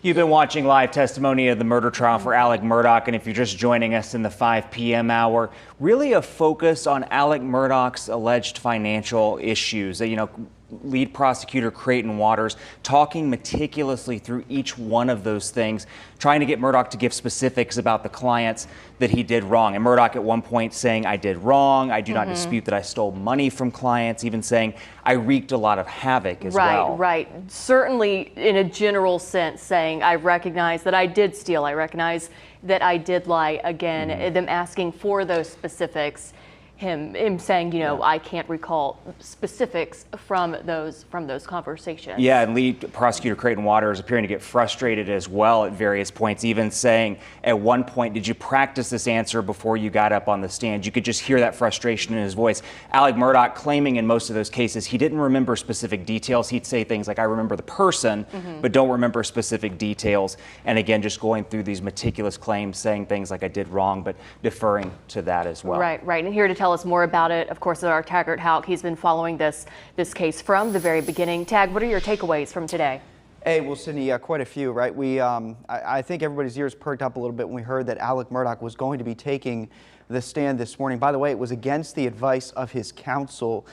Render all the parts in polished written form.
You've been watching live testimony of the murder trial for Alec Murdaugh, and if you're just joining us in the 5 p.m. hour, really a focus on Alec Murdaugh's alleged financial issues. Lead prosecutor Creighton Waters talking meticulously through each one of those things, trying to get Murdaugh to give specifics about the clients that he did wrong. And Murdaugh at one point saying, I did wrong, I do not dispute that I stole money from clients, even saying I wreaked a lot of havoc as well. Right. Certainly in a general sense saying, I recognize that I did steal, I recognize that I did lie again, them asking for those specifics. Him saying, I can't recall specifics from those conversations. Yeah, and lead prosecutor Creighton Waters appearing to get frustrated as well at various points, even saying at one point, did you practice this answer before you got up on the stand? You could just hear that frustration in his voice. Alec Murdaugh claiming in most of those cases he didn't remember specific details. He'd say things like, I remember the person, but don't remember specific details. And again, just going through these meticulous claims, saying things like I did wrong, but deferring to that as well. Right. And here to tell us more about it, of course, is our Taggart Houck. He's been following this case from the very beginning. Tag, what are your takeaways from today? Hey, well, Sydney, quite a few, right? I think everybody's ears perked up a little bit when we heard that Alec Murdaugh was going to be taking the stand this morning. By the way, it was against the advice of his counsel.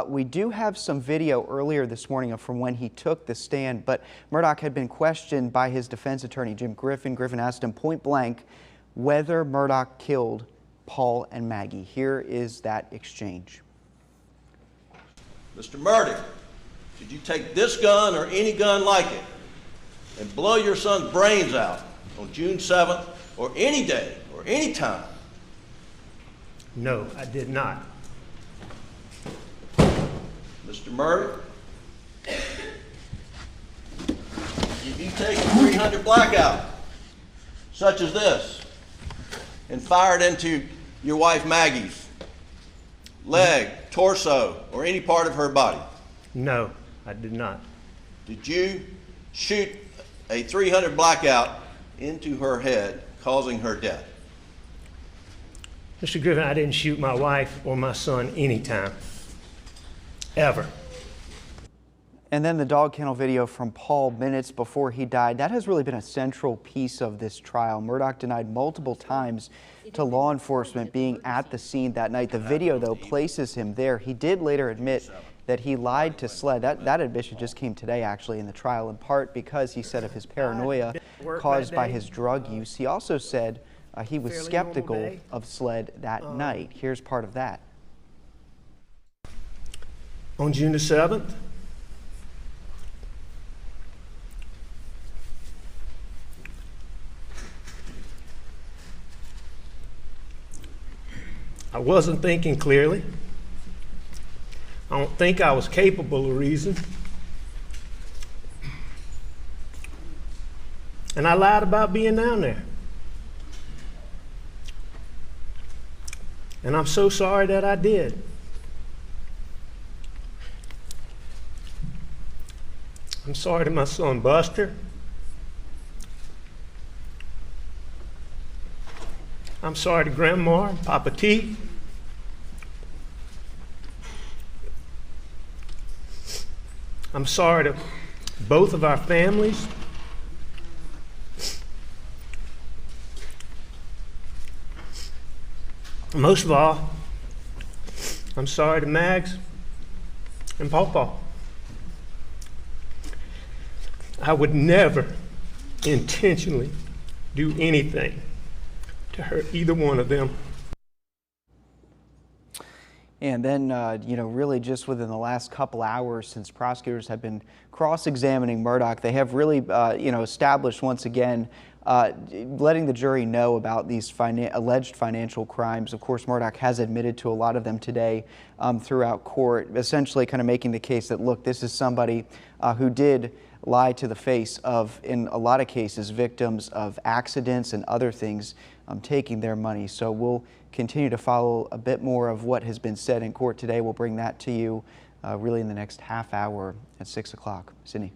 We do have some video earlier this morning from when he took the stand, but Murdaugh had been questioned by his defense attorney, Jim Griffin. Griffin asked him point blank whether Murdaugh killed Paul and Maggie. Here is that exchange. Mr. Murdaugh, did you take this gun or any gun like it and blow your son's brains out on June 7th or any day or any time? No, I did not. Mr. Murdaugh, if you take a 300 blackout, such as this, and fire it into your wife Maggie's leg, torso, or any part of her body? No, I did not. Did you shoot a 300 blackout into her head, causing her death? Mr. Griffin, I didn't shoot my wife or my son anytime, ever. And then the dog kennel video from Paul minutes before he died. That has really been a central piece of this trial. Murdaugh denied multiple times to law enforcement being at the scene that night. The video, though, places him there. He did later admit that he lied to SLED. That admission just came today, actually, in the trial, in part because he said of his paranoia caused by his drug use. He also said he was skeptical of SLED that night. Here's part of that. On June the 7th, I wasn't thinking clearly. I don't think I was capable of reason. And I lied about being down there. And I'm so sorry that I did. I'm sorry to my son Buster. I'm sorry to Grandma and Papa T. I'm sorry to both of our families. Most of all, I'm sorry to Mags and Pawpaw. I would never intentionally do anything to hurt either one of them. And then, really just within the last couple hours since prosecutors have been cross-examining Murdaugh, they have really, established once again, letting the jury know about these alleged financial crimes. Of course, Murdaugh has admitted to a lot of them today throughout court, essentially kind of making the case that, look, this is somebody who did lie to the face of, in a lot of cases, victims of accidents and other things, taking their money. So we'll continue to follow a bit more of what has been said in court today. We'll bring that to you really in the next half hour at 6 o'clock. Sydney.